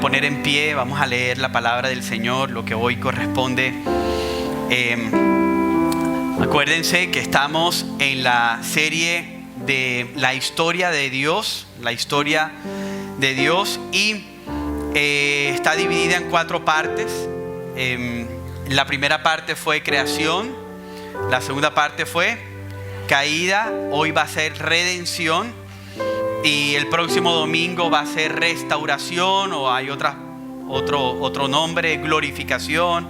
Poner en pie, vamos a leer la palabra del Señor, lo que hoy corresponde. Acuérdense que estamos en la serie de la historia de Dios, y está dividida en 4 partes. La primera parte fue creación, la segunda parte fue caída, hoy va a ser redención y el próximo domingo va a ser restauración, o hay otro nombre, glorificación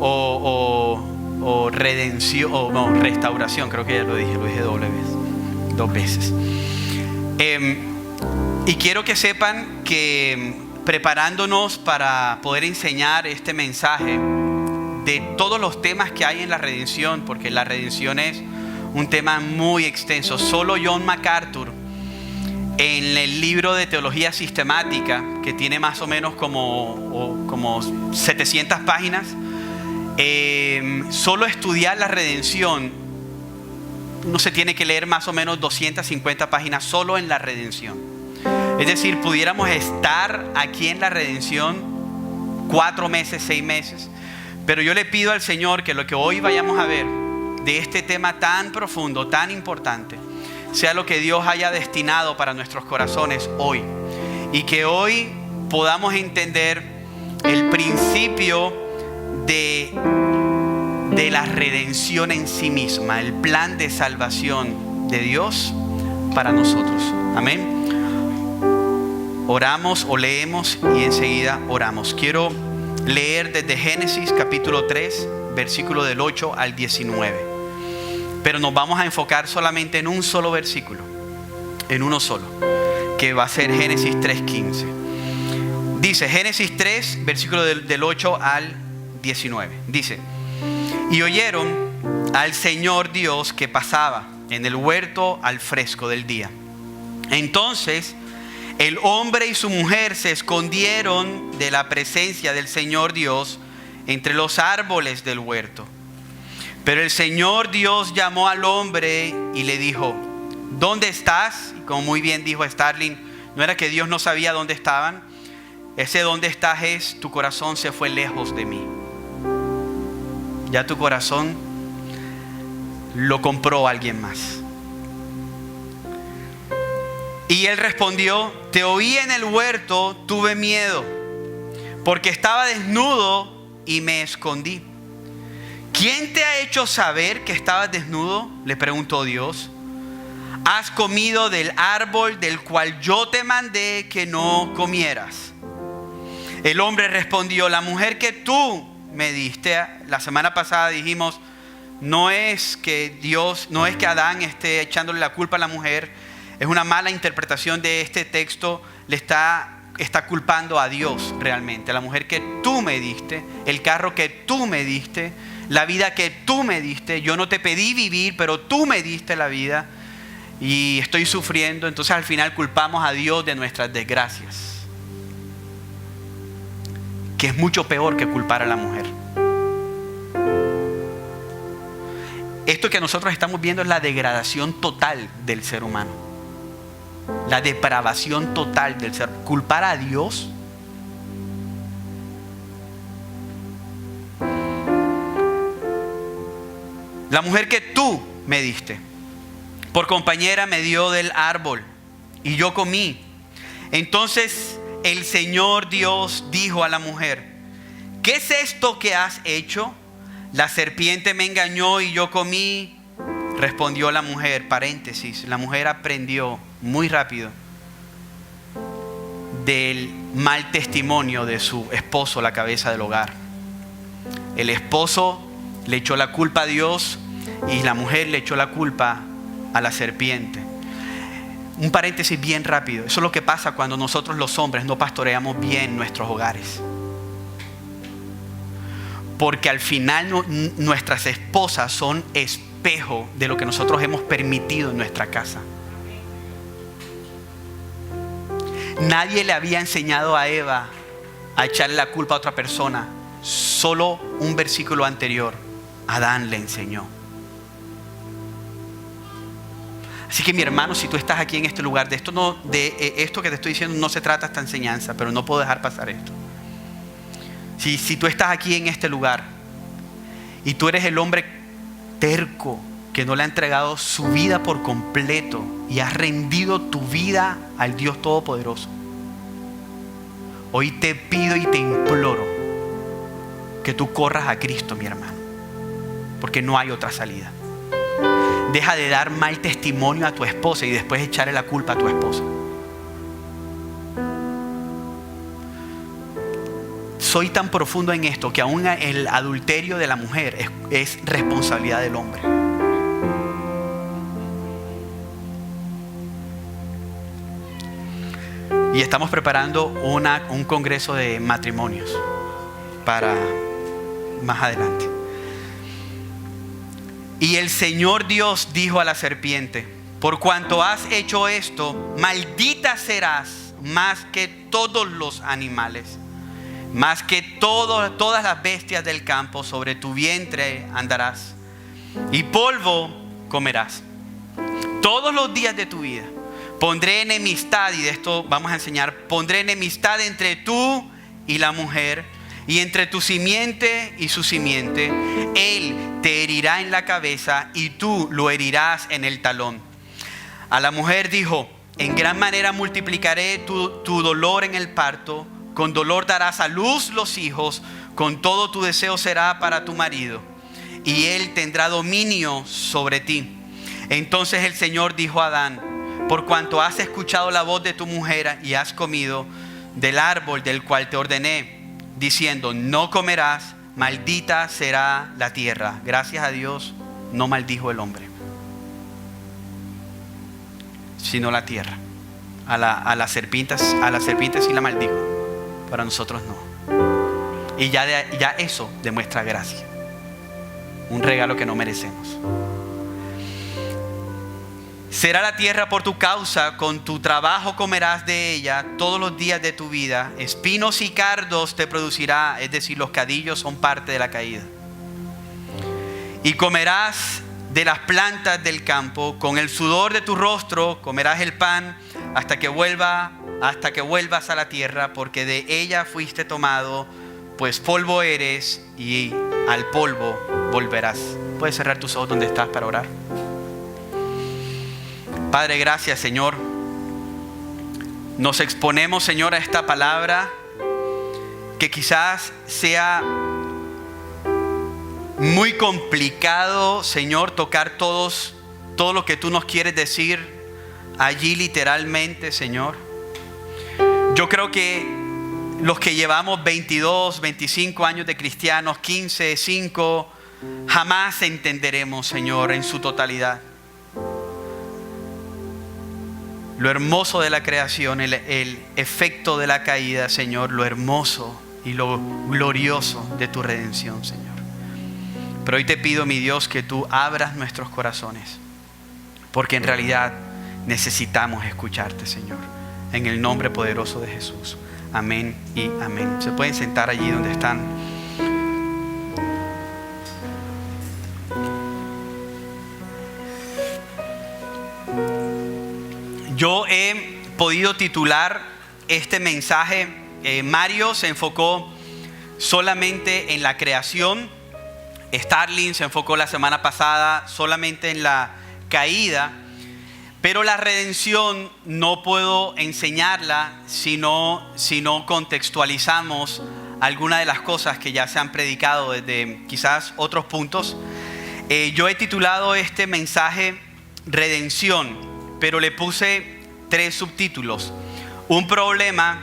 o redención, o no, restauración, creo que ya lo dije dos veces. Y quiero que sepan que preparándonos para poder enseñar este mensaje de todos los temas que hay en la redención, porque la redención es un tema muy extenso. Solo John MacArthur, en el libro de teología sistemática, que tiene más o menos como 700 páginas, solo estudiar la redención, uno se tiene que leer más o menos 250 páginas solo en la redención. Es decir, pudiéramos estar aquí en la redención 4 meses, 6 meses. Pero yo le pido al Señor que lo que hoy vayamos a ver de este tema tan profundo, tan importante, sea lo que Dios haya destinado para nuestros corazones hoy. Y que hoy podamos entender el principio de la redención en sí misma, el plan de salvación de Dios para nosotros. Amén. Oramos o leemos y enseguida oramos. Quiero leer desde Génesis capítulo 3, versículo del 8 al 19. Pero nos vamos a enfocar solamente en un solo versículo, en uno solo, que va a ser Génesis 3:15. Dice Génesis 3, versículo del 8 al 19. Dice: y oyeron al Señor Dios que pasaba en el huerto al fresco del día. Entonces el hombre y su mujer se escondieron de la presencia del Señor Dios entre los árboles del huerto. Pero el Señor Dios llamó al hombre y le dijo: ¿dónde estás? Y como muy bien dijo Starling, no era que Dios no sabía dónde estaban. Ese dónde estás es: tu corazón se fue lejos de mí. Ya tu corazón lo compró alguien más. Y él respondió: te oí en el huerto, tuve miedo, porque estaba desnudo y me escondí. ¿Quién te ha hecho saber que estabas desnudo?, le preguntó Dios. ¿Has comido del árbol del cual yo te mandé que no comieras? El hombre respondió: la mujer que tú me diste. La semana pasada dijimos, no es que Adán esté echándole la culpa a la mujer. Es una mala interpretación de este texto. Le está culpando a Dios realmente. La mujer que tú me diste, el carro que tú me diste, la vida que tú me diste. Yo no te pedí vivir, pero tú me diste la vida y estoy sufriendo. Entonces al final culpamos a Dios de nuestras desgracias, que es mucho peor que culpar a la mujer. Esto que nosotros estamos viendo es la degradación total del ser humano, la depravación total del ser. Culpar a Dios. La mujer que tú me diste, por compañera me dio del árbol y yo comí. Entonces el Señor Dios dijo a la mujer: ¿qué es esto que has hecho? La serpiente me engañó y yo comí. Respondió la mujer, paréntesis, la mujer aprendió muy rápido del mal testimonio de su esposo, la cabeza del hogar. El esposo le echó la culpa a Dios y la mujer le echó la culpa a la serpiente. Un paréntesis bien rápido. Eso es lo que pasa cuando nosotros los hombres no pastoreamos bien nuestros hogares. Porque al final nuestras esposas son espejo de lo que nosotros hemos permitido en nuestra casa. Nadie le había enseñado a Eva a echarle la culpa a otra persona. Solo un versículo anterior, Adán le enseñó. Así que mi hermano, si tú estás aquí en este lugar, esto que te estoy diciendo no se trata esta enseñanza, pero no puedo dejar pasar esto. Si tú estás aquí en este lugar y tú eres el hombre terco que no le ha entregado su vida por completo y has rendido tu vida al Dios Todopoderoso, hoy te pido y te imploro que tú corras a Cristo, mi hermano, porque no hay otra salida. Deja de dar mal testimonio a tu esposa y después echarle la culpa a tu esposa. Soy tan profundo en esto que aún el adulterio de la mujer es responsabilidad del hombre. Y estamos preparando un congreso de matrimonios para más adelante. Y el Señor Dios dijo a la serpiente: por cuanto has hecho esto, maldita serás más que todos los animales, más que todas las bestias del campo. Sobre tu vientre andarás y polvo comerás todos los días de tu vida. Pondré enemistad, y de esto vamos a enseñar, pondré enemistad entre tú y la mujer, y entre tu simiente y su simiente. Él te herirá en la cabeza y tú lo herirás en el talón. A la mujer dijo: en gran manera multiplicaré tu dolor en el parto. Con dolor darás a luz los hijos. Con todo tu deseo será para tu marido, y él tendrá dominio sobre ti. Entonces el Señor dijo a Adán: por cuanto has escuchado la voz de tu mujer y has comido del árbol del cual te ordené, diciendo: no comerás, maldita será la tierra. Gracias a Dios no maldijo el hombre, sino la tierra. A la serpiente sí la maldijo, para nosotros no. Y ya eso demuestra gracia, un regalo que no merecemos. Será la tierra por tu causa, con tu trabajo comerás de ella todos los días de tu vida. Espinos y cardos te producirá, es decir, los cadillos son parte de la caída. Y comerás de las plantas del campo, con el sudor de tu rostro comerás el pan hasta que vuelvas a la tierra, porque de ella fuiste tomado, pues polvo eres y al polvo volverás. ¿Puedes cerrar tus ojos donde estás para orar? Padre, gracias, Señor. Nos exponemos, Señor, a esta palabra que quizás sea muy complicado, Señor, tocar todo lo que tú nos quieres decir allí literalmente, Señor. Yo creo que los que llevamos 22, 25 años de cristianos, 15, 5, jamás entenderemos, Señor, en su totalidad lo hermoso de la creación, el efecto de la caída, Señor, lo hermoso y lo glorioso de tu redención, Señor. Pero hoy te pido, mi Dios, que tú abras nuestros corazones, porque en realidad necesitamos escucharte, Señor. En el nombre poderoso de Jesús. Amén y amén. Se pueden sentar allí donde están. Yo he podido titular este mensaje. Mario se enfocó solamente en la creación. Starling se enfocó la semana pasada solamente en la caída. Pero la redención no puedo enseñarla si no contextualizamos algunas de las cosas que ya se han predicado desde quizás otros puntos. Yo he titulado este mensaje Redención, pero le puse 3 subtítulos: un problema,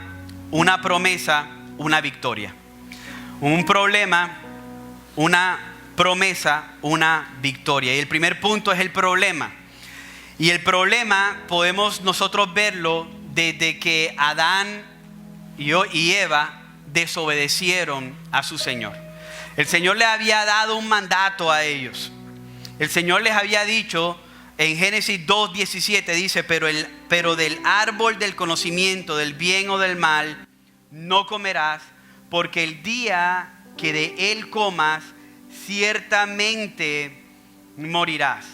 una promesa, una victoria. Un problema, una promesa, una victoria. Y el primer punto es el problema. Y el problema podemos nosotros verlo desde que Adán y Eva desobedecieron a su Señor. El Señor les había dado un mandato a ellos. El Señor les había dicho en Génesis 2:17, dice: pero del árbol del conocimiento del bien o del mal no comerás, porque el día que de él comas ciertamente morirás.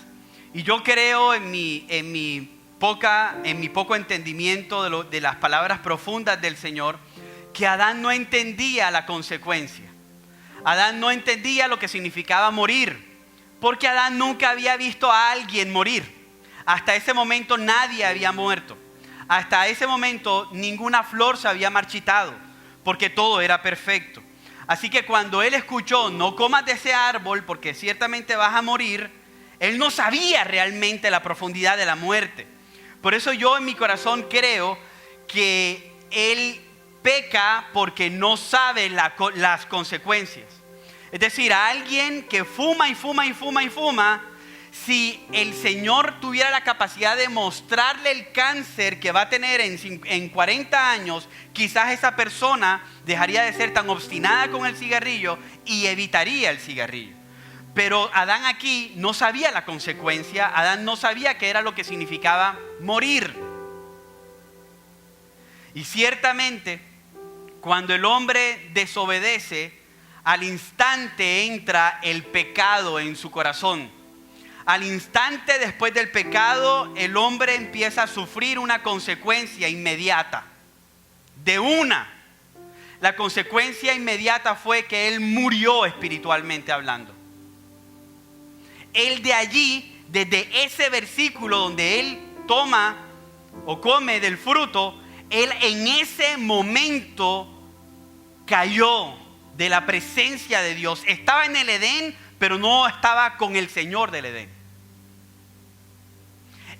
Y yo creo en mi poco entendimiento de las palabras profundas del Señor, que Adán no entendía la consecuencia. Adán no entendía lo que significaba morir, porque Adán nunca había visto a alguien morir. Hasta ese momento nadie había muerto. Hasta ese momento ninguna flor se había marchitado, porque todo era perfecto. Así que cuando él escuchó, no comas de ese árbol porque ciertamente vas a morir, él no sabía realmente la profundidad de la muerte. Por eso yo en mi corazón creo que él peca porque no sabe las consecuencias. Es decir, a alguien que fuma y fuma y fuma y fuma, si el Señor tuviera la capacidad de mostrarle el cáncer que va a tener en 40 años, quizás esa persona dejaría de ser tan obstinada con el cigarrillo y evitaría el cigarrillo. Pero Adán aquí no sabía la consecuencia. Adán no sabía qué era lo que significaba morir. Y ciertamente, cuando el hombre desobedece, al instante entra el pecado en su corazón. Al instante después del pecado, el hombre empieza a sufrir una consecuencia inmediata. De una. La consecuencia inmediata fue que él murió espiritualmente hablando. Él de allí, desde ese versículo donde él toma o come del fruto, él en ese momento cayó de la presencia de Dios. Estaba en el Edén, pero no estaba con el Señor del Edén.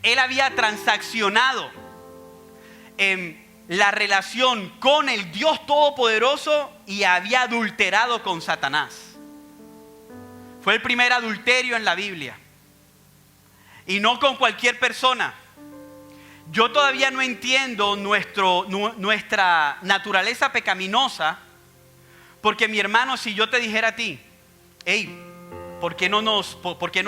Él había transaccionado la relación con el Dios Todopoderoso y había adulterado con Satanás. Fue el primer adulterio en la Biblia. Y no con cualquier persona. Yo todavía no entiendo nuestra naturaleza pecaminosa. Porque mi hermano, si yo te dijera a ti, hey, ¿por qué no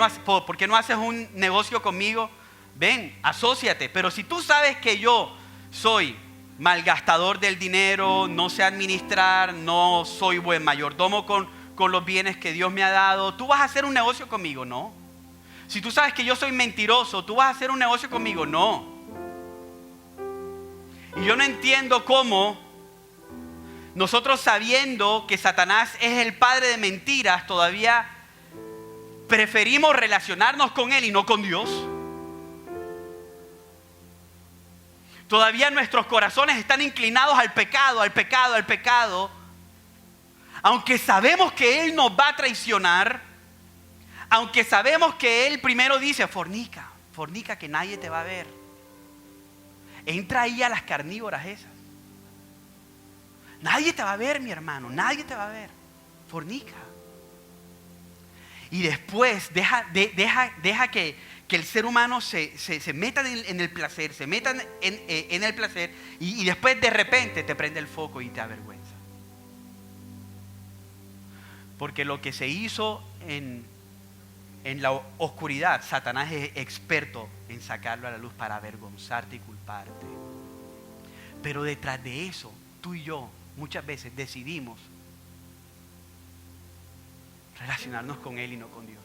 haces un negocio conmigo? Ven, asóciate. Pero si tú sabes que yo soy malgastador del dinero, no sé administrar, no soy buen mayordomo con los bienes que Dios me ha dado, ¿tú vas a hacer un negocio conmigo? No. Si tú sabes que yo soy mentiroso, ¿tú vas a hacer un negocio conmigo? No. Y yo no entiendo cómo nosotros, sabiendo que Satanás es el padre de mentiras, todavía preferimos relacionarnos con él y no con Dios. Todavía nuestros corazones están inclinados al pecado, al pecado, al pecado. Aunque sabemos que él nos va a traicionar, aunque sabemos que él primero dice, fornica que nadie te va a ver. Entra ahí a las carnívoras esas. Nadie te va a ver, mi hermano, nadie te va a ver. Fornica. Y después deja que el ser humano se meta en el placer, se meta en el placer y después de repente te prende el foco y te avergüenza. Porque lo que se hizo en la oscuridad, Satanás es experto en sacarlo a la luz para avergonzarte y culparte. Pero detrás de eso, tú y yo muchas veces decidimos relacionarnos con él y no con Dios.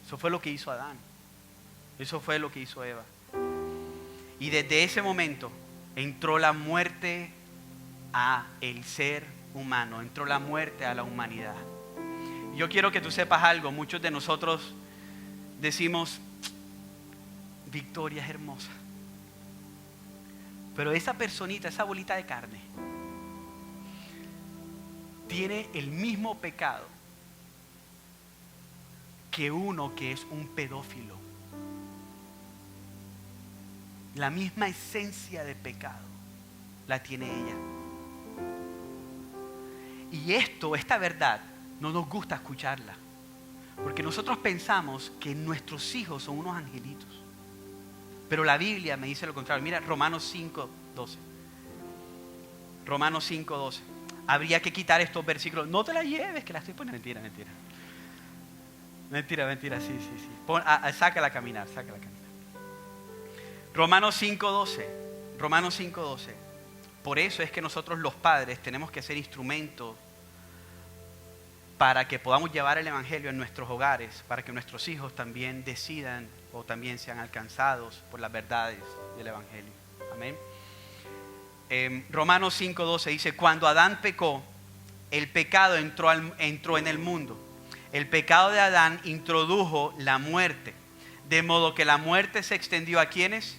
Eso fue lo que hizo Adán. Eso fue lo que hizo Eva. Y desde ese momento entró la muerte a el ser humano, entró la muerte a la humanidad. Yo quiero que tú sepas algo. Muchos de nosotros decimos, Victoria es hermosa. Pero esa personita, esa bolita de carne, tiene el mismo pecado que uno que es un pedófilo. La misma esencia de pecado la tiene ella. Y esta verdad, no nos gusta escucharla. Porque nosotros pensamos que nuestros hijos son unos angelitos. Pero la Biblia me dice lo contrario. Mira, Romanos 5:12. Romanos 5:12. Habría que quitar estos versículos. No te la lleves, que la estoy poniendo. Mentira, sí. Sácala a caminar. Romanos 5:12. Por eso es que nosotros los padres tenemos que ser instrumentos para que podamos llevar el evangelio en nuestros hogares, para que nuestros hijos también decidan o también sean alcanzados por las verdades del evangelio. Amén. Romanos 5:12 dice: cuando Adán pecó, el pecado entró en el mundo. El pecado de Adán introdujo la muerte, de modo que la muerte se extendió a ¿quiénes?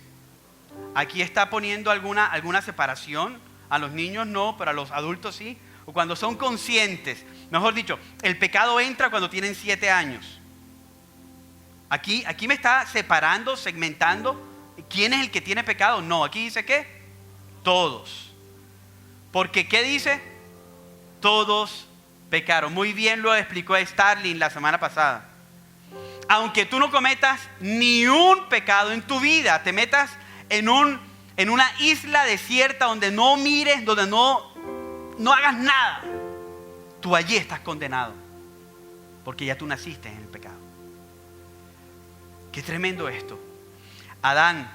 Aquí está poniendo alguna separación. A los niños no, pero a los adultos sí. O cuando son conscientes. Mejor dicho, el pecado entra cuando tienen 7 años. Aquí me está separando, segmentando. ¿Quién es el que tiene pecado? No, aquí dice ¿qué? Todos. Porque ¿qué dice? Todos pecaron. Muy bien lo explicó Starling la semana pasada. Aunque tú no cometas ni un pecado en tu vida, te metas en una isla desierta donde no mires, donde no hagas nada, tú allí estás condenado, porque ya tú naciste en el pecado. Qué tremendo esto. Adán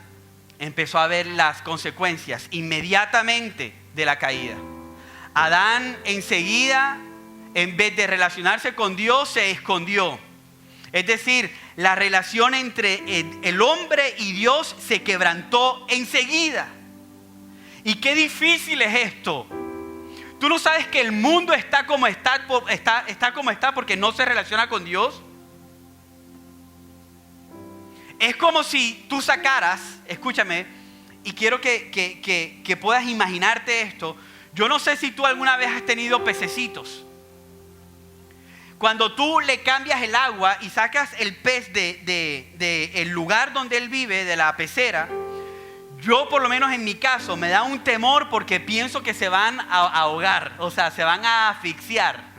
empezó a ver las consecuencias inmediatamente de la caída. Adán enseguida, en vez de relacionarse con Dios, se escondió. Es decir, la relación entre el hombre y Dios se quebrantó enseguida. Y qué difícil es esto. ¿Tú no sabes que el mundo está como está porque no se relaciona con Dios? Es como si tú sacaras, escúchame, y quiero que puedas imaginarte esto. Yo no sé si tú alguna vez has tenido pececitos. Cuando tú le cambias el agua y sacas el pez del lugar donde él vive, de la pecera, yo por lo menos en mi caso me da un temor porque pienso que se van a ahogar, o sea, se van a asfixiar.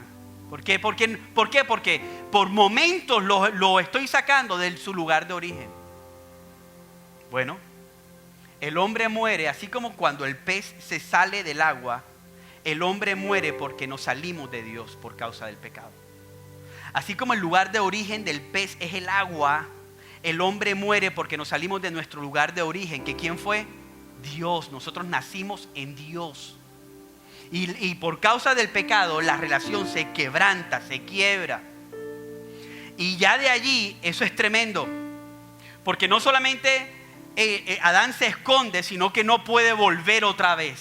¿Por qué? Porque por momentos lo estoy sacando de su lugar de origen. Bueno, el hombre muere, así como cuando el pez se sale del agua, el hombre muere porque nos salimos de Dios por causa del pecado. Así como el lugar de origen del pez es el agua, el hombre muere porque nos salimos de nuestro lugar de origen. ¿Que quién fue? Dios. Nosotros nacimos en Dios. Y por causa del pecado, la relación se quebranta, se quiebra. Y ya de allí, eso es tremendo. Porque no solamente Adán se esconde, sino que no puede volver otra vez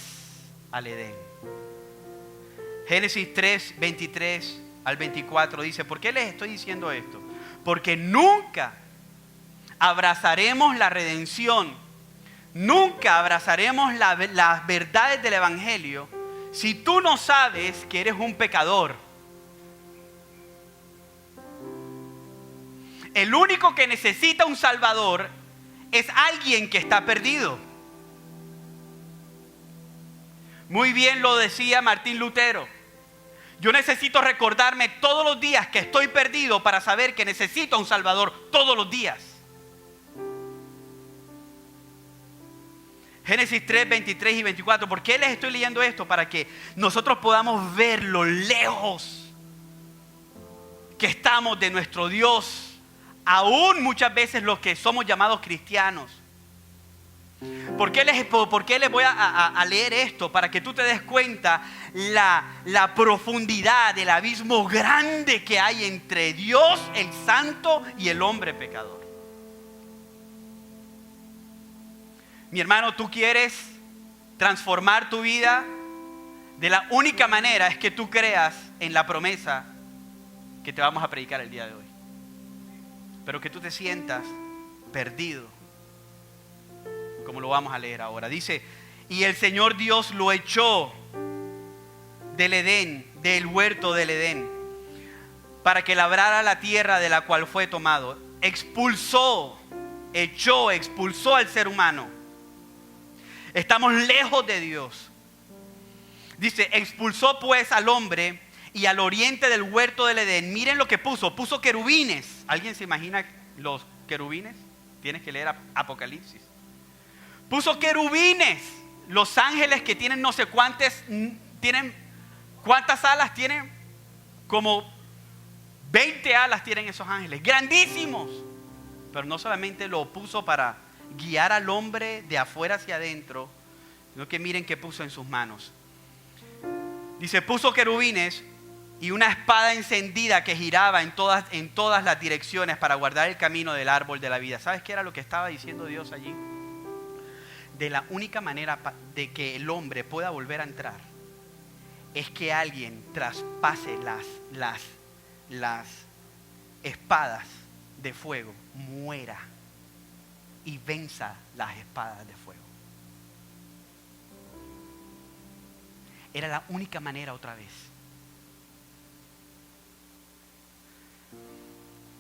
al Edén. Génesis 3, 23 al 24 dice: ¿por qué les estoy diciendo esto? Porque nunca abrazaremos la redención, nunca abrazaremos las verdades del evangelio si tú no sabes que eres un pecador. El único que necesita un salvador es alguien que está perdido. Muy bien lo decía Martín Lutero. Yo necesito recordarme todos los días que estoy perdido para saber que necesito un Salvador todos los días. Génesis 3, 23 y 24. ¿Por qué les estoy leyendo esto? Para que nosotros podamos ver lo lejos que estamos de nuestro Dios. Aún muchas veces los que somos llamados cristianos. ¿Por qué les voy a leer esto? Para que tú te des cuenta la profundidad del abismo grande que hay entre Dios, el santo, y el hombre pecador. Mi hermano, tú quieres transformar tu vida. De la única manera es que tú creas en la promesa que te vamos a predicar el día de hoy. Pero que tú te sientas perdido, como lo vamos a leer ahora. Dice: y el Señor Dios lo echó del Edén, del huerto del Edén, para que labrara la tierra de la cual fue tomado. Expulsó al ser humano. Estamos lejos de Dios. Dice: expulsó pues al hombre y al oriente del huerto del Edén. Miren lo que puso. Puso querubines. ¿Alguien se imagina los querubines? Tienes que leer Apocalipsis. Puso querubines. Los ángeles que tienen no sé cuántas alas tienen. Como 20 alas tienen esos ángeles. Grandísimos. Pero no solamente lo puso para guiar al hombre de afuera hacia adentro, sino que miren qué puso en sus manos. Dice: puso querubines y una espada encendida que giraba en todas las direcciones para guardar el camino del árbol de la vida. ¿Sabes qué era lo que estaba diciendo Dios allí? De la única manera de que el hombre pueda volver a entrar es que alguien traspase las espadas de fuego, muera y venza las espadas de fuego. Era la única manera otra vez.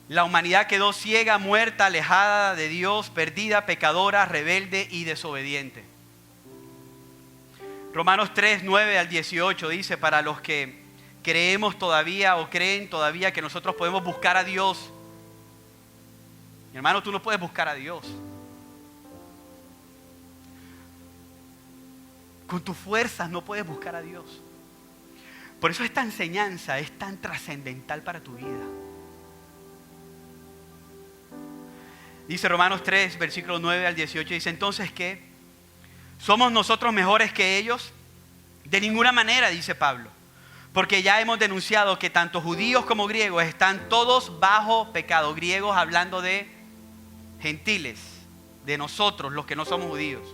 La humanidad quedó ciega, muerta, alejada de Dios, perdida, pecadora, rebelde y desobediente. Romanos 3, 9 al 18 dice, para los que creemos todavía o creen todavía que nosotros podemos buscar a Dios. Mi hermano, tú no puedes buscar a Dios. Con tus fuerzas no puedes buscar a Dios. Por eso esta enseñanza es tan trascendental para tu vida. Dice Romanos 3, versículos 9 al 18, dice, entonces, ¿qué? ¿Somos nosotros mejores que ellos? De ninguna manera, dice Pablo, porque ya hemos denunciado que tanto judíos como griegos están todos bajo pecado. Griegos hablando de gentiles, de nosotros, los que no somos judíos.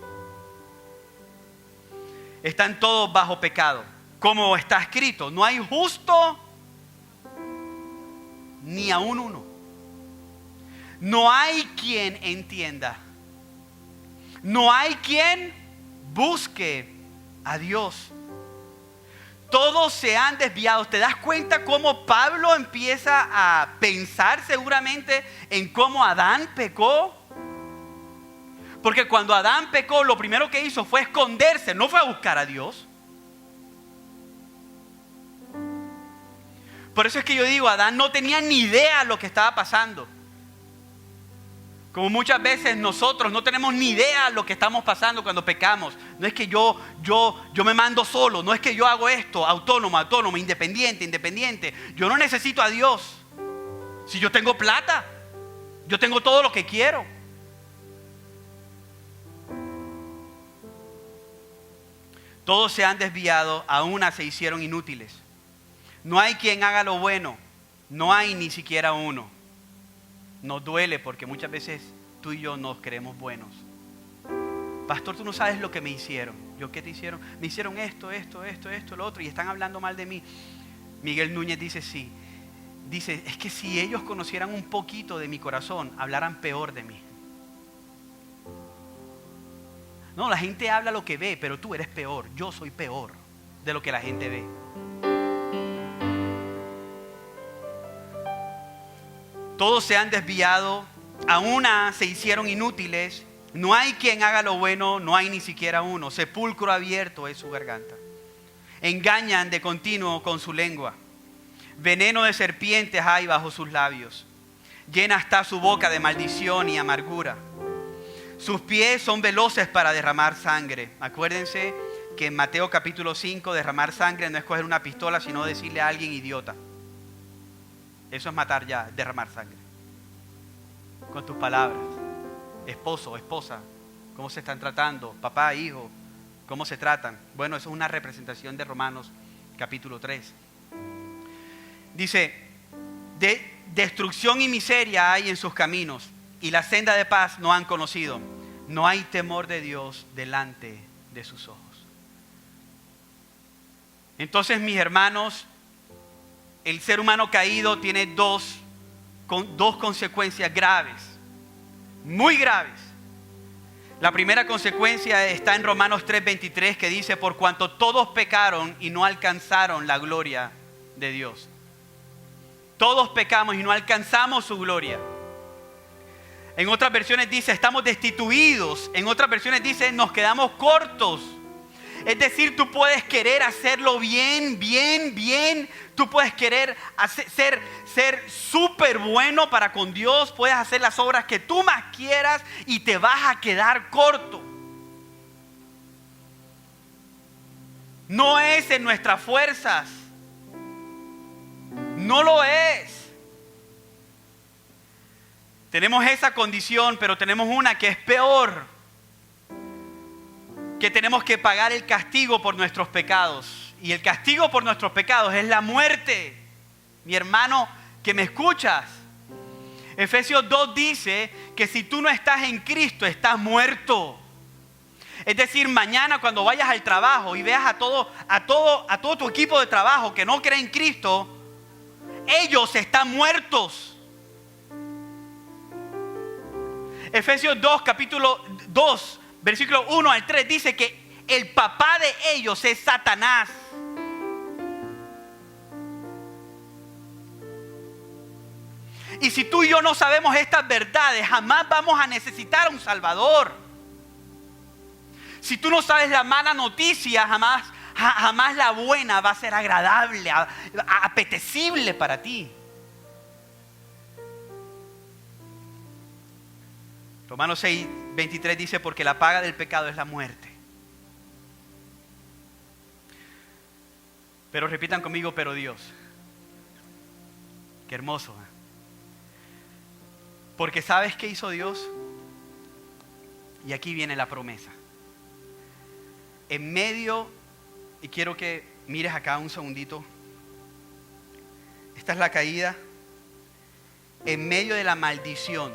Están todos bajo pecado. Como está escrito, no hay justo ni aún uno. No hay quien entienda. No hay quien busque a Dios. Todos se han desviado. ¿Te das cuenta cómo Pablo empieza a pensar seguramente en cómo Adán pecó? Porque cuando Adán pecó, lo primero que hizo fue esconderse, no fue a buscar a Dios. Por eso es que yo digo, Adán no tenía ni idea de lo que estaba pasando. Como muchas veces nosotros no tenemos ni idea de lo que estamos pasando cuando pecamos. No es que yo me mando solo, no es que yo hago esto, autónomo, independiente. Yo no necesito a Dios. Si yo tengo plata, yo tengo todo lo que quiero. Todos se han desviado, a una se hicieron inútiles. No hay quien haga lo bueno, no hay ni siquiera uno. Nos duele porque muchas veces tú y yo nos creemos buenos. Pastor, tú no sabes lo que me hicieron. ¿Yo qué te hicieron? Me hicieron esto, lo otro y están hablando mal de mí. Miguel Núñez dice sí. Dice, es que si ellos conocieran un poquito de mi corazón, hablaran peor de mí. No, la gente habla lo que ve, pero tú eres peor. Yo soy peor de lo que la gente ve. Todos se han desviado, a una se hicieron inútiles. No hay quien haga lo bueno, no hay ni siquiera uno. Sepulcro abierto es su garganta. Engañan de continuo con su lengua. Veneno de serpientes hay bajo sus labios. Llena está su boca de maldición y amargura. Sus pies son veloces para derramar sangre. Acuérdense que en Mateo capítulo 5 derramar sangre no es coger una pistola, sino decirle a alguien idiota. Eso es matar ya, derramar sangre. Con tus palabras. Esposo, esposa, ¿cómo se están tratando? Papá, hijo, ¿cómo se tratan? Bueno, eso es una representación de Romanos capítulo 3. Dice, destrucción y miseria hay en sus caminos, y la senda de paz no han conocido. No hay temor de Dios delante de sus ojos. Entonces, mis hermanos, el ser humano caído tiene dos consecuencias graves, muy graves. La primera consecuencia está en Romanos 3:23, que dice, por cuanto todos pecaron y no alcanzaron la gloria de Dios. Todos pecamos y no alcanzamos su gloria. En otras versiones dice, estamos destituidos. En otras versiones dice, nos quedamos cortos. Es decir, tú puedes querer hacerlo bien. Tú puedes querer ser súper bueno para con Dios. Puedes hacer las obras que tú más quieras y te vas a quedar corto. No es en nuestras fuerzas. No lo es. Tenemos esa condición, pero tenemos una que es peor. Que tenemos que pagar el castigo por nuestros pecados. Y el castigo por nuestros pecados es la muerte. mi hermano que me escuchas. Efesios 2 dice que si tú no estás en Cristo, estás muerto. Es decir, mañana cuando vayas al trabajo y veas a todo tu equipo de trabajo que no cree en Cristo, ellos están muertos. Efesios 2, capítulo 2, versículo 1 al 3 dice que el papá de ellos es Satanás. Y si tú y yo no sabemos estas verdades, jamás vamos a necesitar a un Salvador. Si tú no sabes la mala noticia, jamás la buena va a ser agradable, apetecible para ti. Romanos 6, 23 dice, porque la paga del pecado es la muerte. Pero repitan conmigo, pero Dios. Qué hermoso, ¿eh? Porque ¿sabes qué hizo Dios? Y aquí viene la promesa. En medio, y quiero que mires acá un segundito. Esta es la caída. En medio de la maldición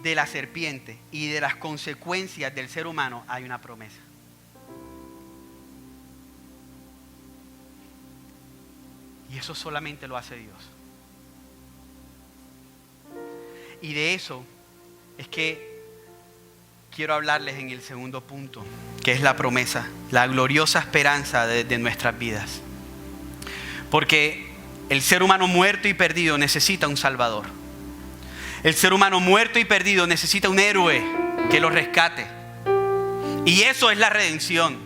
de la serpiente y de las consecuencias del ser humano hay una promesa. Y eso solamente lo hace Dios. Y de eso es que quiero hablarles en el segundo punto, que es la promesa, la gloriosa esperanza de nuestras vidas. Porque el ser humano muerto y perdido necesita un Salvador. El ser humano muerto y perdido necesita un héroe que lo rescate. Y eso es la redención.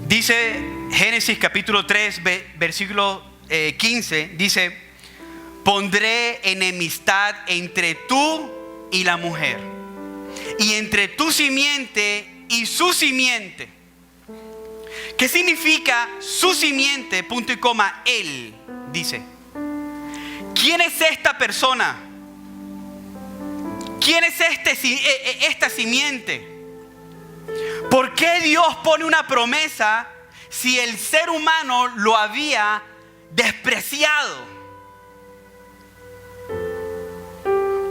Dice Génesis capítulo 3, versículo 15, dice: pondré enemistad entre tú y la mujer, y entre tu simiente y su simiente. ¿Qué significa su simiente? Punto y coma, él, dice. ¿Quién es esta persona? ¿Quién es esta simiente? ¿Por qué Dios pone una promesa si el ser humano lo había despreciado?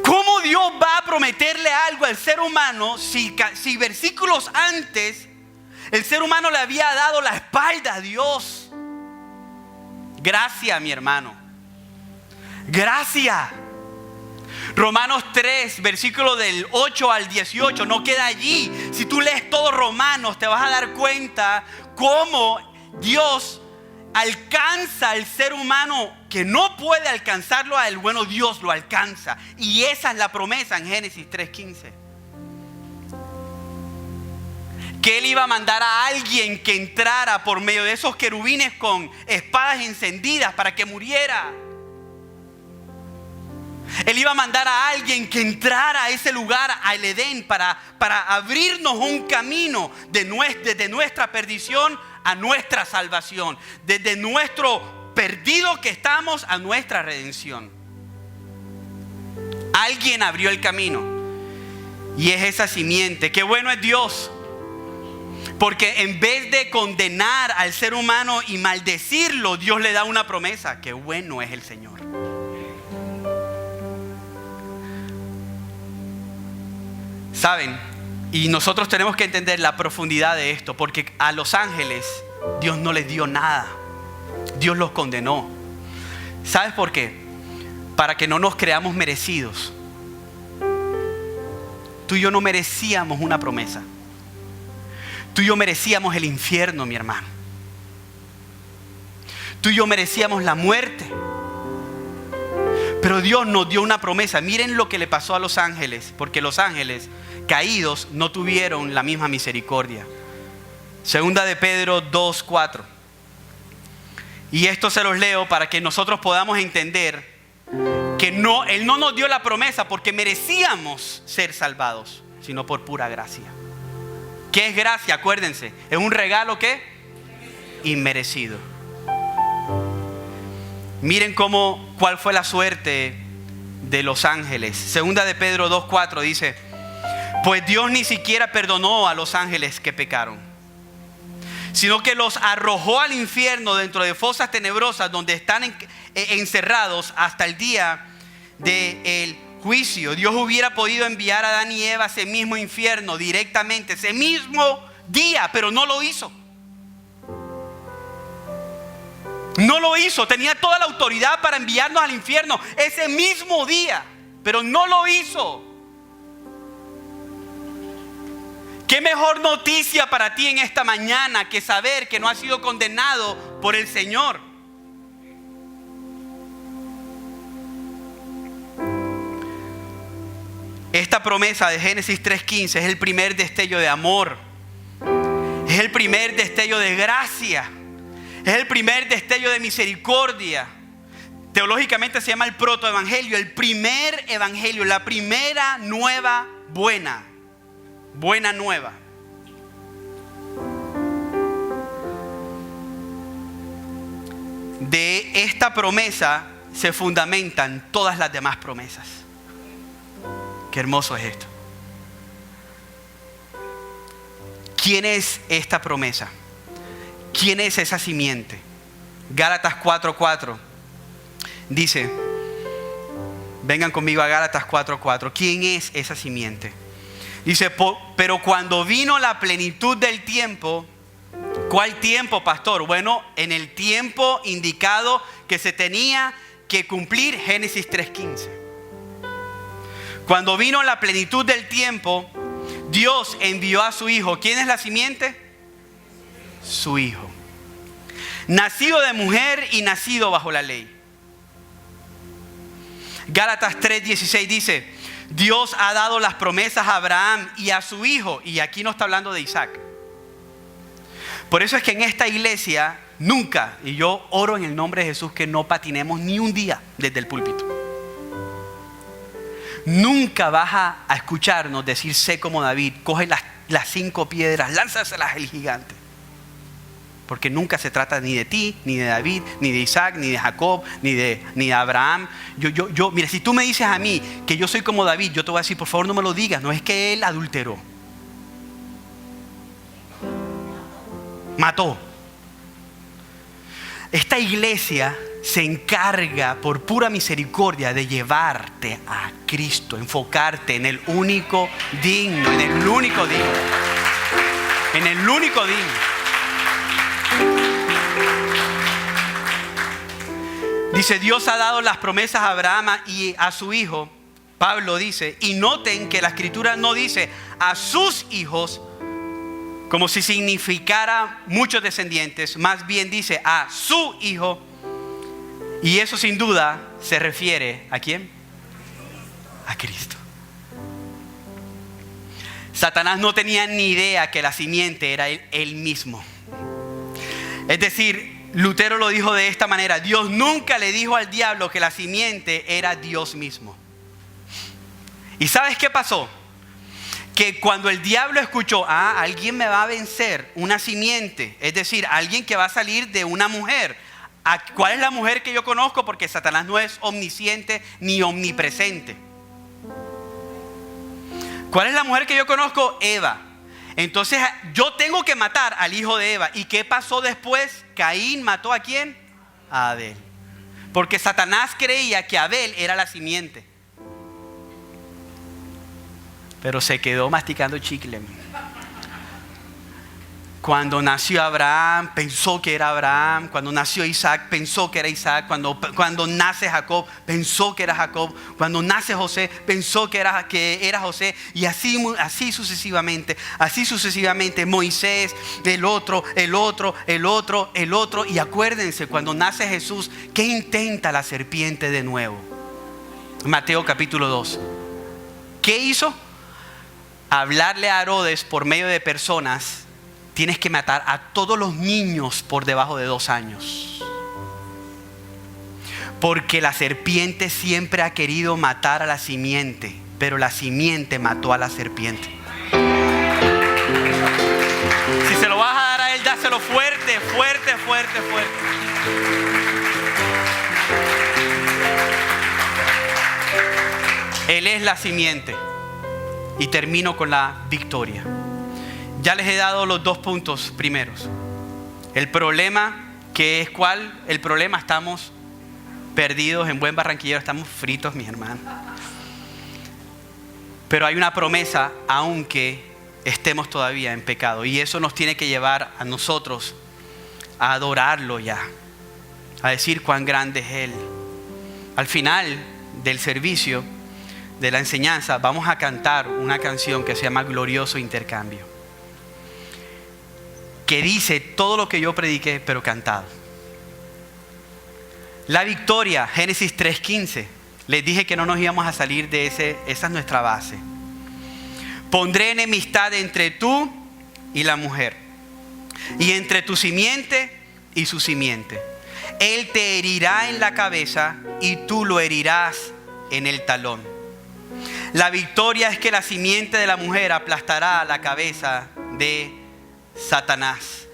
¿Cómo Dios va a prometerle algo al ser humano si versículos antes el ser humano le había dado la espalda a Dios? Gracias, mi hermano. Gracias. Romanos 3, versículo del 8 al 18, no queda allí. Si tú lees todo Romanos, te vas a dar cuenta cómo Dios alcanza al ser humano que no puede alcanzarlo a él. Bueno, Dios lo alcanza. Y esa es la promesa en Génesis 3:15. Que él iba a mandar a alguien que entrara por medio de esos querubines con espadas encendidas para que muriera. Él iba a mandar a alguien que entrara a ese lugar, al Edén, para abrirnos un camino desde nuestra perdición a nuestra salvación, desde nuestro perdido que estamos a nuestra redención. Alguien abrió el camino y es esa simiente. Qué bueno es Dios, porque en vez de condenar al ser humano y maldecirlo, Dios le da una promesa. Qué bueno es el Señor. ¿Saben? Y nosotros tenemos que entender la profundidad de esto, porque a los ángeles Dios no les dio nada. Dios los condenó. ¿Sabes por qué? Para que no nos creamos merecidos. Tú y yo no merecíamos una promesa. Tú y yo merecíamos el infierno, mi hermano. Tú y yo merecíamos la muerte. Pero Dios nos dio una promesa. Miren lo que le pasó a los ángeles, porque los ángeles caídos no tuvieron la misma misericordia. Segunda de Pedro 2:4. Y esto se los leo para que nosotros podamos entender que Él no nos dio la promesa porque merecíamos ser salvados, sino por pura gracia. ¿Qué es gracia? Acuérdense, es un regalo ¿qué? Inmerecido. Miren cuál fue la suerte de los ángeles. Segunda de Pedro 2:4 dice: pues Dios ni siquiera perdonó a los ángeles que pecaron, sino que los arrojó al infierno dentro de fosas tenebrosas donde están encerrados hasta el día del juicio. Dios hubiera podido enviar a Adán y Eva a ese mismo infierno directamente, ese mismo día, pero no lo hizo. No lo hizo. Tenía toda la autoridad para enviarnos al infierno ese mismo día, pero no lo hizo. ¿Qué mejor noticia para ti en esta mañana que saber que no has sido condenado por el Señor? Esta promesa de Génesis 3:15 es el primer destello de amor. Es el primer destello de gracia. Es el primer destello de misericordia. Teológicamente se llama el protoevangelio, el primer evangelio, la primera nueva buena nueva. De esta promesa se fundamentan todas las demás promesas. Qué hermoso es esto. ¿Quién es esta promesa? ¿Quién es esa simiente? Gálatas 4:4 dice, vengan conmigo a Gálatas 4:4. ¿Quién es esa simiente? Dice, pero cuando vino la plenitud del tiempo. ¿Cuál tiempo, pastor? Bueno, en el tiempo indicado que se tenía que cumplir, Génesis 3:15. Cuando vino la plenitud del tiempo, Dios envió a su Hijo. ¿Quién es la simiente? Su Hijo. Nacido de mujer y nacido bajo la ley. Gálatas 3:16 dice, Dios ha dado las promesas a Abraham y a su hijo. Y aquí no está hablando de Isaac. Por eso es que en esta iglesia nunca, y yo oro en el nombre de Jesús, que no patinemos ni un día desde el púlpito. Nunca vas a escucharnos decir, sé como David, coge las 5 piedras, lánzaselas al gigante. Porque nunca se trata ni de ti, ni de David, ni de Isaac, ni de Jacob, ni de Abraham. Mira, si tú me dices a mí que yo soy como David, yo te voy a decir, por favor no me lo digas. No es que él adulteró. Mató. Esta iglesia se encarga por pura misericordia de llevarte a Cristo, enfocarte en el único digno, en el único digno, en el único digno. Dice, Dios ha dado las promesas a Abraham y a su hijo. Pablo dice, y noten que la escritura no dice a sus hijos como si significara muchos descendientes, más bien dice a su hijo. Y eso sin duda se refiere ¿a quién? A Cristo. Satanás no tenía ni idea que la simiente era él mismo. Es decir, Lutero lo dijo de esta manera: Dios nunca le dijo al diablo que la simiente era Dios mismo. ¿Y sabes qué pasó? Que cuando el diablo escuchó, alguien me va a vencer, una simiente, es decir, alguien que va a salir de una mujer. ¿Cuál es la mujer que yo conozco? Porque Satanás no es omnisciente ni omnipresente. ¿Cuál es la mujer que yo conozco? Eva. Entonces yo tengo que matar al hijo de Eva. ¿Y qué pasó después? Caín mató ¿a quién? A Abel. Porque Satanás creía que Abel era la simiente. Pero se quedó masticando chicle. Cuando nació Abraham, pensó que era Abraham. Cuando nació Isaac, pensó que era Isaac. Cuando nace Jacob, pensó que era Jacob. Cuando nace José, pensó que era José. Y así sucesivamente. Así sucesivamente. Moisés, el otro. Y acuérdense, cuando nace Jesús, ¿qué intenta la serpiente de nuevo? Mateo capítulo 2. ¿Qué hizo? Hablarle a Herodes por medio de personas: tienes que matar a todos los niños por debajo de 2 años. Porque la serpiente siempre ha querido matar a la simiente, pero la simiente mató a la serpiente. Si se lo vas a dar a él, dáselo fuerte, fuerte, fuerte, fuerte. Él es la simiente. Y termino con la victoria. Ya les he dado los 2 puntos primeros. El problema, ¿qué es cuál? El problema, estamos perdidos en buen barranquillero, estamos fritos, mis hermanos. Pero hay una promesa, aunque estemos todavía en pecado. Y eso nos tiene que llevar a nosotros a adorarlo ya, a decir cuán grande es Él. Al final del servicio, de la enseñanza, vamos a cantar una canción que se llama Glorioso Intercambio, que dice todo lo que yo prediqué, pero cantado. La victoria, Génesis 3:15. Les dije que no nos íbamos a salir de esa es nuestra base. Pondré enemistad entre tú y la mujer, y entre tu simiente y su simiente. Él te herirá en la cabeza y tú lo herirás en el talón. La victoria es que la simiente de la mujer aplastará la cabeza de Satanás.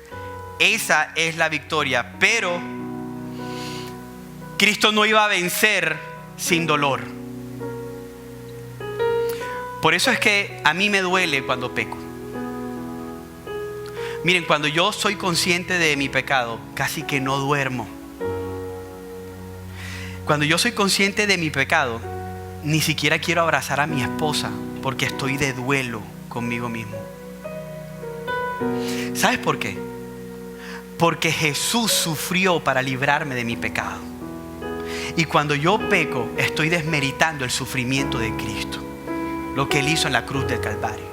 Esa es la victoria. Pero Cristo no iba a vencer sin dolor. Por eso es que a mí me duele cuando peco. Miren, cuando yo soy consciente de mi pecado, casi que no duermo. Cuando yo soy consciente de mi pecado, ni siquiera quiero abrazar a mi esposa porque estoy de duelo conmigo mismo. ¿Sabes por qué? Porque Jesús sufrió para librarme de mi pecado. Y cuando yo peco, estoy desmeritando el sufrimiento de Cristo, lo que Él hizo en la cruz del Calvario.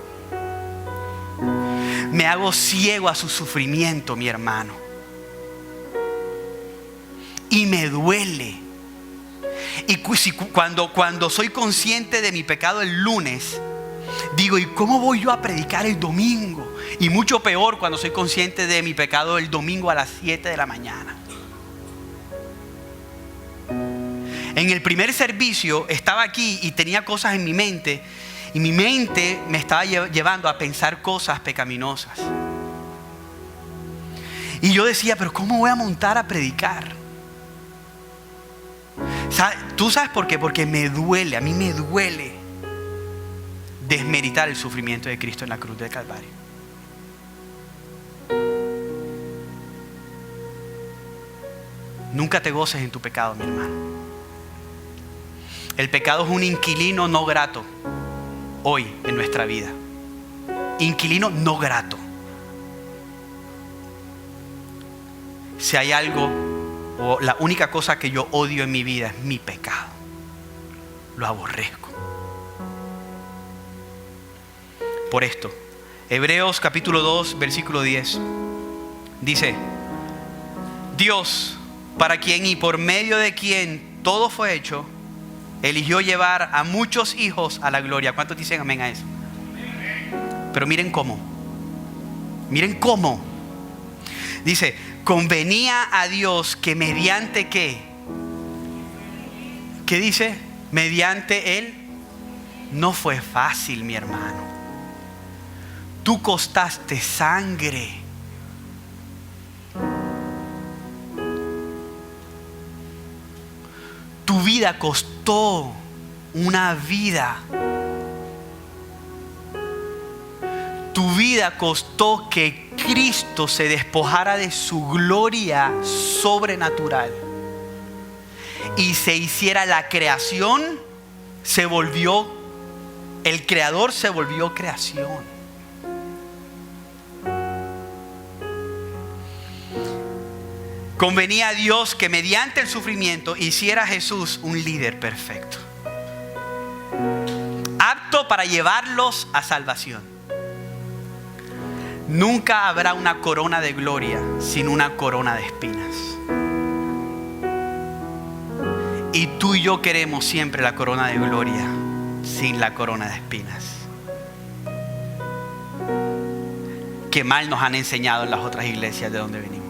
Me hago ciego a su sufrimiento, mi hermano. Y me duele. Y cuando soy consciente de mi pecado el lunes, digo, ¿y cómo voy yo a predicar el domingo? Y mucho peor cuando soy consciente de mi pecado el domingo a las 7 de la mañana. En el primer servicio estaba aquí y tenía cosas en mi mente. Y mi mente me estaba llevando a pensar cosas pecaminosas. Y yo decía, pero ¿cómo voy a montar a predicar? ¿Tú sabes por qué? Porque me duele, a mí me duele desmeritar el sufrimiento de Cristo en la cruz del Calvario. Nunca te goces en tu pecado, mi hermano. El pecado es un inquilino no grato hoy en nuestra vida. Inquilino no grato. Si hay algo, o la única cosa que yo odio en mi vida es mi pecado. Lo aborrezco. Por esto, Hebreos capítulo 2, versículo 10, dice: Dios, para quien y por medio de quien todo fue hecho, eligió llevar a muchos hijos a la gloria. ¿Cuántos dicen amén a eso? Pero miren cómo. Miren cómo. Dice, convenía a Dios que mediante ¿qué? ¿Qué dice? Mediante Él. No fue fácil, mi hermano. Tú costaste sangre. Tu vida costó una vida. Tu vida costó que Cristo se despojara de su gloria sobrenatural y se hiciera la creación, el creador se volvió creación. Convenía a Dios que mediante el sufrimiento hiciera a Jesús un líder perfecto, apto para llevarlos a salvación. Nunca habrá una corona de gloria sin una corona de espinas. Y tú y yo queremos siempre la corona de gloria sin la corona de espinas. Qué mal nos han enseñado en las otras iglesias de donde venimos.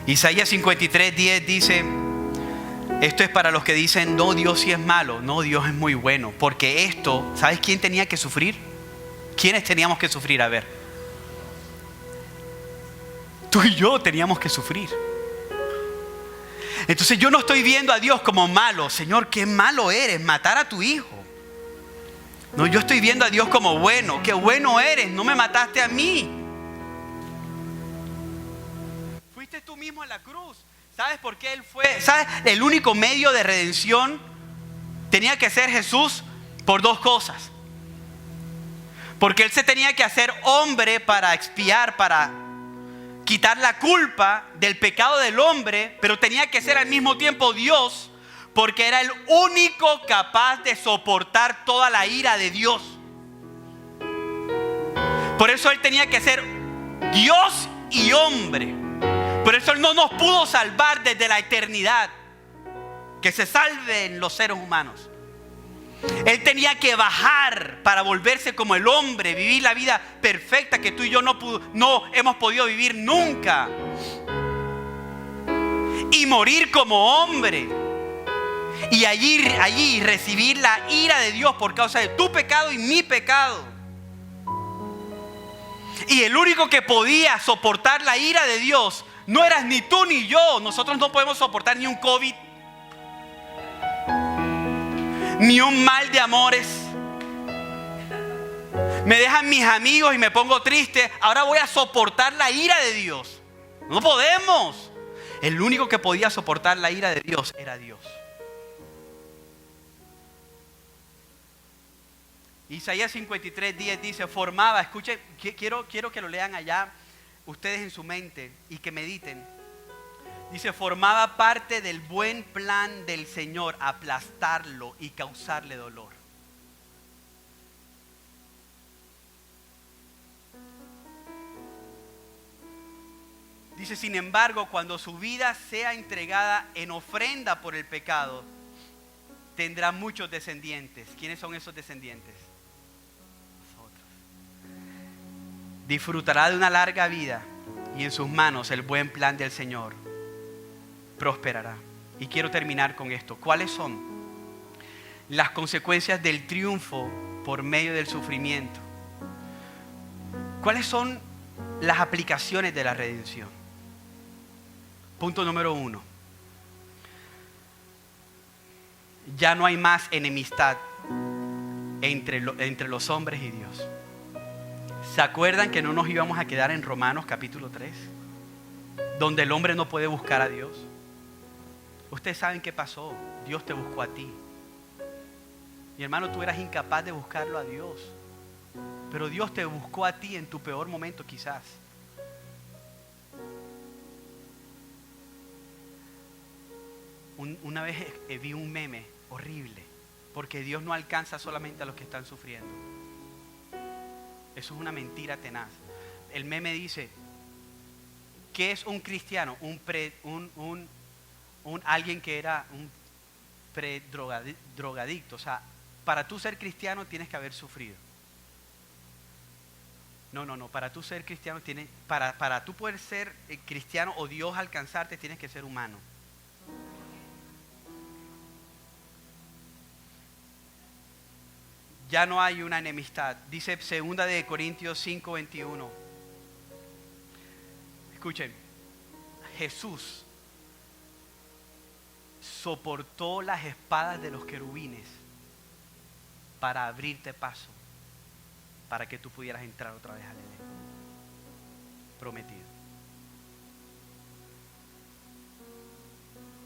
Isaías 53:10 dice: esto es para los que dicen, no, Dios sí es malo. No, Dios es muy bueno. Porque esto, ¿sabes quién tenía que sufrir? ¿Quiénes teníamos que sufrir? A ver. Tú y yo teníamos que sufrir. Entonces yo no estoy viendo a Dios como malo. Señor, qué malo eres, matar a tu hijo. No, yo estoy viendo a Dios como bueno. Qué bueno eres, no me mataste a mí. Fuiste tú mismo a la cruz. ¿Sabes por qué Él fue? ¿Sabes? El único medio de redención tenía que ser Jesús por dos cosas. Porque Él se tenía que hacer hombre para expiar, para quitar la culpa del pecado del hombre, pero tenía que ser al mismo tiempo Dios, porque era el único capaz de soportar toda la ira de Dios. Por eso Él tenía que ser Dios y hombre. Por eso Él no nos pudo salvar desde la eternidad. Que se salven los seres humanos. Él tenía que bajar para volverse como el hombre, vivir la vida perfecta que tú y yo no hemos podido vivir nunca. Y morir como hombre. Y allí recibir la ira de Dios por causa de tu pecado y mi pecado. Y el único que podía soportar la ira de Dios no eras ni tú ni yo. Nosotros no podemos soportar ni un COVID, ni un mal de amores. Me dejan mis amigos y me pongo triste. Ahora voy a soportar la ira de Dios. No podemos. El único que podía soportar la ira de Dios era Dios. Isaías 53:10 dice, formaba, escuchen, quiero que lo lean allá ustedes en su mente y que mediten. Dice, formaba parte del buen plan del Señor aplastarlo y causarle dolor. Dice, sin embargo, cuando su vida sea entregada en ofrenda por el pecado, tendrá muchos descendientes. ¿Quiénes son esos descendientes? Nosotros. Disfrutará de una larga vida y en sus manos el buen plan del Señor prosperará. Y quiero terminar con esto. ¿Cuáles son las consecuencias del triunfo por medio del sufrimiento? ¿Cuáles son las aplicaciones de la redención? Punto número 1. Ya no hay más enemistad entre los hombres y Dios. ¿Se acuerdan que no nos íbamos a quedar en Romanos capítulo 3? Donde el hombre no puede buscar a Dios. Ustedes saben qué pasó. Dios te buscó a ti. Mi hermano, tú eras incapaz de buscarlo a Dios. Pero Dios te buscó a ti en tu peor momento quizás. Una vez vi un meme horrible. Porque Dios no alcanza solamente a los que están sufriendo. Eso es una mentira tenaz. El meme dice, ¿qué es un cristiano? Alguien que era un drogadicto. O sea, para tú ser cristiano tienes que haber sufrido. No. Para tú ser cristiano para tú poder ser cristiano o Dios alcanzarte tienes que ser humano. Ya no hay una enemistad. Dice 2 de Corintios 5:21. Escuchen, Jesús soportó las espadas de los querubines para abrirte paso, para que tú pudieras entrar otra vez al Edén prometido.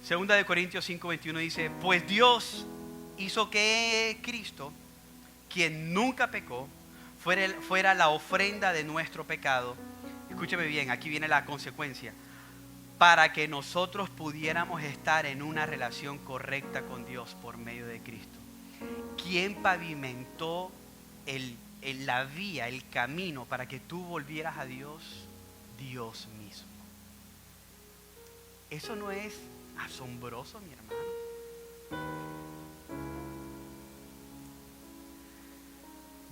2 de Corintios 5:21 dice, pues Dios hizo que Cristo, quien nunca pecó, fuera la ofrenda de nuestro pecado. Escúcheme bien, aquí viene la consecuencia. Para que nosotros pudiéramos estar en una relación correcta con Dios por medio de Cristo. ¿Quién pavimentó la vía, el camino para que tú volvieras a Dios? Dios mismo. ¿Eso no es asombroso, mi hermano?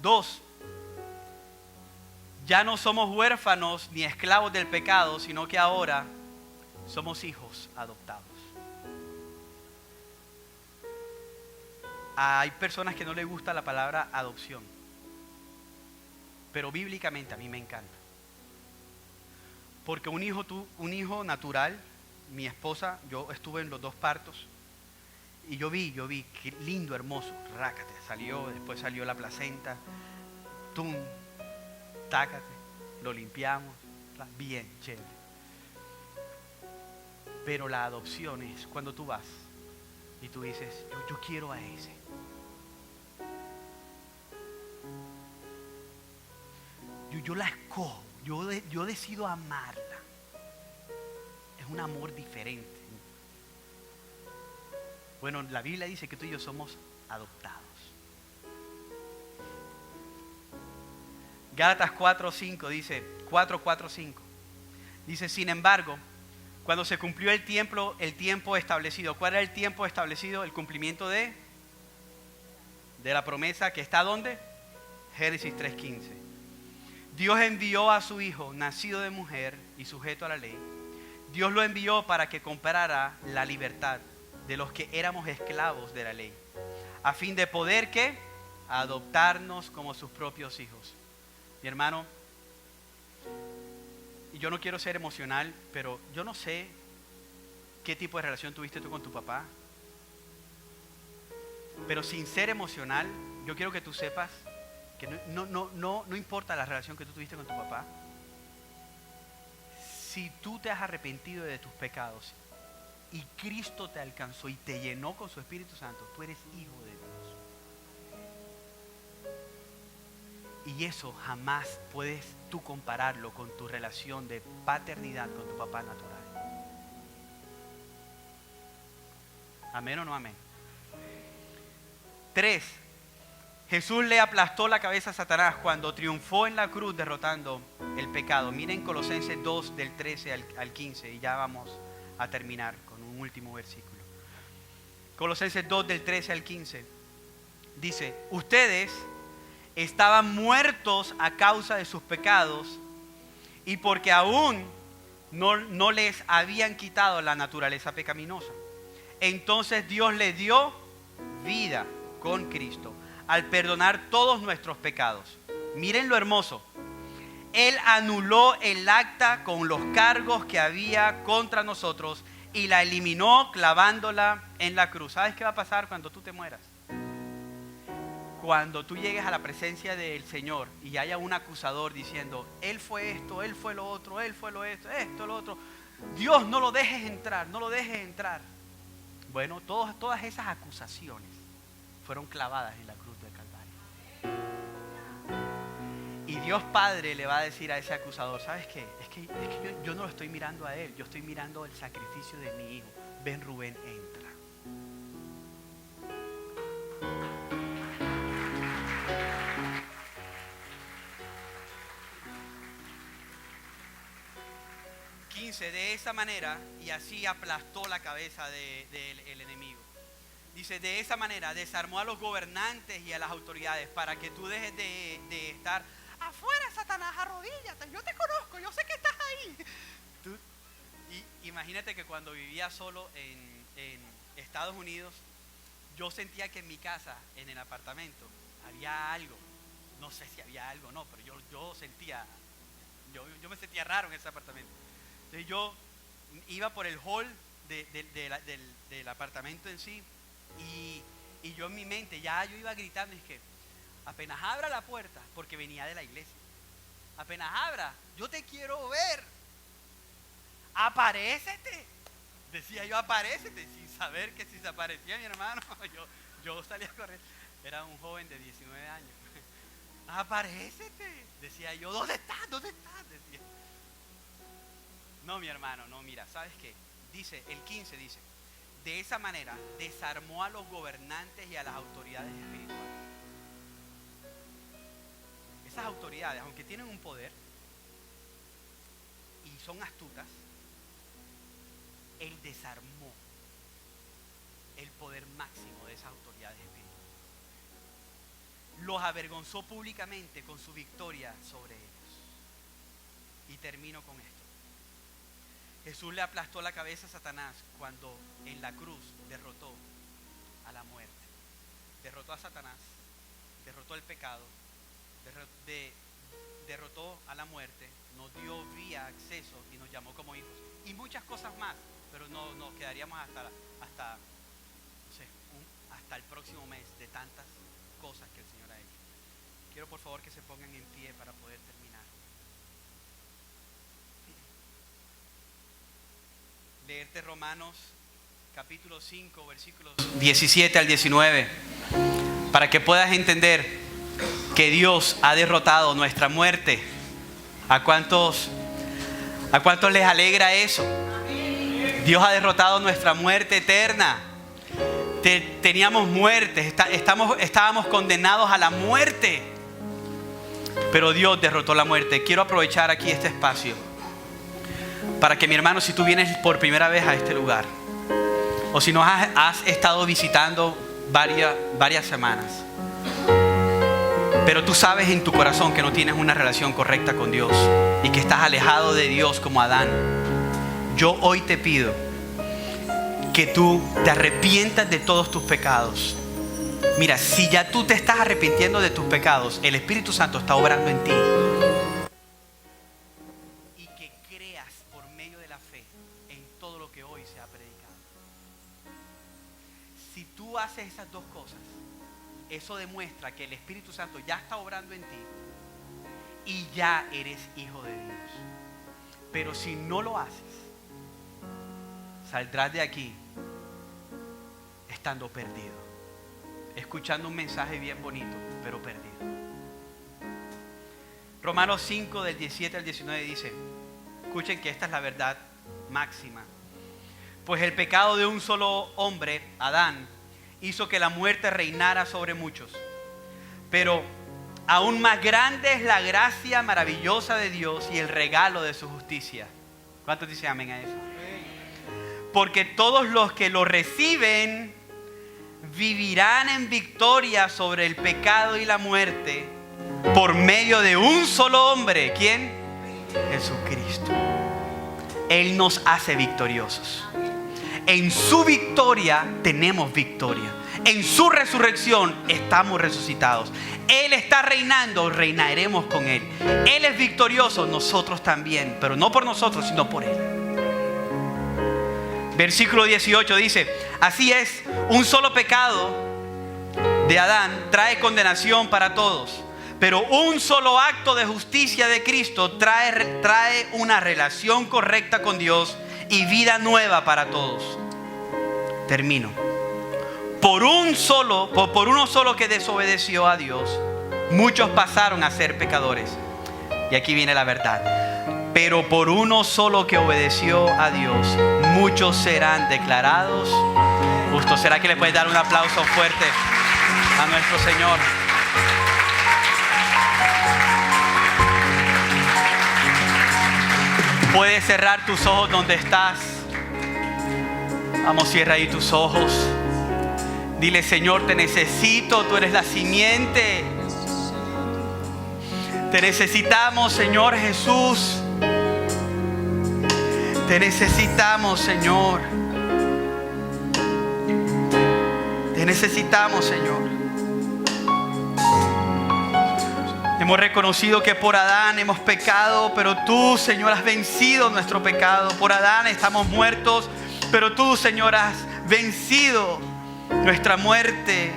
2. Ya no somos huérfanos ni esclavos del pecado, sino que ahora somos hijos adoptados. Hay personas que no les gusta la palabra adopción, pero bíblicamente a mí me encanta. Porque un hijo natural, mi esposa, yo estuve en los 2 partos, Y yo vi, qué lindo, hermoso, rácate, después salió la placenta, tum, tácate, lo limpiamos, bien, chévere. Pero la adopción es cuando tú vas y tú dices, yo quiero a ese. Yo la escojo, yo decido amarla. Es un amor diferente. Bueno, la Biblia dice que tú y yo somos adoptados. Gálatas 4:5 dice, 4:4-5. Dice, sin embargo, cuando se cumplió el tiempo establecido. ¿Cuál era el tiempo establecido? El cumplimiento de la promesa que está ¿dónde? Génesis 3:15. Dios envió a su Hijo, nacido de mujer y sujeto a la ley. Dios lo envió para que comprara la libertad de los que éramos esclavos de la ley, a fin de poder ¿qué? Adoptarnos como sus propios hijos. Mi hermano, y yo no quiero ser emocional, pero yo no sé qué tipo de relación tuviste tú con tu papá, pero sin ser emocional, yo quiero que tú sepas que no importa la relación que tú tuviste con tu papá. Si tú te has arrepentido de tus pecados y Cristo te alcanzó y te llenó con su Espíritu Santo, tú eres hijo de Dios. Y eso jamás puedes tú compararlo con tu relación de paternidad con tu papá natural. ¿Amén o no amén? 3. Jesús le aplastó la cabeza a Satanás cuando triunfó en la cruz derrotando el pecado. Miren Colosenses 2 del 13 al 15 y ya vamos a terminar con un último versículo. Colosenses 2 del 13 al 15 dice, ustedes estaban muertos a causa de sus pecados y porque aún no les habían quitado la naturaleza pecaminosa. Entonces Dios les dio vida con Cristo al perdonar todos nuestros pecados. Miren lo hermoso. Él anuló el acta con los cargos que había contra nosotros y la eliminó clavándola en la cruz. ¿Sabes qué va a pasar cuando tú te mueras? Cuando tú llegues a la presencia del Señor y haya un acusador diciendo, Él fue esto, Él fue lo otro, Él fue esto, lo otro. Dios, no lo dejes entrar, no lo dejes entrar. Bueno, todas esas acusaciones fueron clavadas en la cruz del Calvario. Y Dios Padre le va a decir a ese acusador, ¿sabes qué? Es que yo no lo estoy mirando a él, yo estoy mirando el sacrificio de mi hijo. Ven, Rubén, entra. De esa manera, y así aplastó la cabeza del enemigo. Dice, de esa manera desarmó a los gobernantes y a las autoridades para que tú dejes de estar afuera, Satanás, arrodíllate, yo te conozco, yo sé que estás ahí. Imagínate que cuando vivía solo en Estados Unidos, yo sentía que en mi casa, en el apartamento, había algo. No sé si había algo o no, pero yo me sentía raro en ese apartamento. Entonces yo iba por el hall del apartamento en sí y yo en mi mente yo iba gritando, es que apenas abra la puerta, porque venía de la iglesia, apenas abra, yo te quiero ver, aparécete, decía yo, aparécete, sin saber que si se aparecía mi hermano, yo salía a correr, era un joven de 19 años, aparécete, decía yo, ¿dónde estás? Decía. No, mi hermano, no, mira, ¿sabes qué? Dice, el 15 dice, de esa manera desarmó a los gobernantes y a las autoridades espirituales. Esas autoridades, aunque tienen un poder y son astutas, Él desarmó el poder máximo de esas autoridades espirituales. Los avergonzó públicamente con su victoria sobre ellos. Y termino con esto. Jesús le aplastó la cabeza a Satanás cuando en la cruz derrotó a la muerte. Derrotó a Satanás, derrotó el pecado, derrotó a la muerte, nos dio vía, acceso y nos llamó como hijos. Y muchas cosas más, pero no nos quedaríamos hasta no sé, hasta el próximo mes de tantas cosas que el Señor ha hecho. Quiero por favor que se pongan en pie para poder terminar. Leerte Romanos capítulo 5, versículos 17 al 19, para que puedas entender que Dios ha derrotado nuestra muerte. ¿A cuántos les alegra eso? Dios ha derrotado nuestra muerte eterna. Teníamos muerte, estábamos condenados a la muerte, pero Dios derrotó la muerte. Quiero aprovechar aquí este espacio para que, mi hermano, si tú vienes por primera vez a este lugar, o si nos has estado visitando varias semanas, pero tú sabes en tu corazón que no tienes una relación correcta con Dios y que estás alejado de Dios como Adán, yo hoy te pido que tú te arrepientas de todos tus pecados. Mira, si ya tú te estás arrepintiendo de tus pecados, el Espíritu Santo está obrando en ti. Y que creas por medio de la fe en todo lo que hoy se ha predicado. Si tú haces esas dos cosas, eso demuestra que el Espíritu Santo ya está obrando en ti y ya eres hijo de Dios. Pero si no lo haces, saldrás de aquí estando perdido, escuchando un mensaje bien bonito, pero perdido. Romanos 5 del 17 al 19 dice, escuchen que esta es la verdad máxima. Pues el pecado de un solo hombre, Adán, hizo que la muerte reinara sobre muchos. Pero aún más grande es la gracia maravillosa de Dios y el regalo de su justicia. ¿Cuántos dicen amén a eso? Porque todos los que lo reciben vivirán en victoria sobre el pecado y la muerte por medio de un solo hombre. ¿Quién? Jesucristo. Él nos hace victoriosos. En su victoria tenemos victoria. En su resurrección estamos resucitados. Él está reinando, reinaremos con Él. Él es victorioso, nosotros también. Pero no por nosotros, sino por Él. Versículo 18 dice, así es, un solo pecado de Adán trae condenación para todos. Pero un solo acto de justicia de Cristo trae una relación correcta con Dios y vida nueva para todos. Termino. Por uno solo que desobedeció a Dios, muchos pasaron a ser pecadores. Y aquí viene la verdad. Pero por uno solo que obedeció a Dios, muchos serán declarados justos. ¿Será que le puedes dar un aplauso fuerte a nuestro Señor? Puedes cerrar tus ojos donde estás. Vamos, cierra ahí tus ojos. Dile, Señor, te necesito, tú eres la simiente. Te necesitamos, Señor Jesús. Te necesitamos, Señor. Te necesitamos, Señor. Hemos reconocido que por Adán hemos pecado, pero tú, Señor, has vencido nuestro pecado. Por Adán estamos muertos, pero tú, Señor, has vencido nuestra muerte.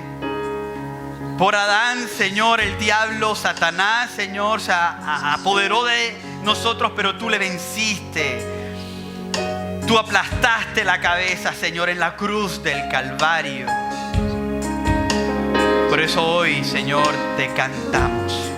Por Adán, Señor, el diablo, Satanás, Señor, se apoderó de nosotros, pero tú le venciste. Tú aplastaste la cabeza, Señor, en la cruz del Calvario. Por eso hoy, Señor, te cantamos.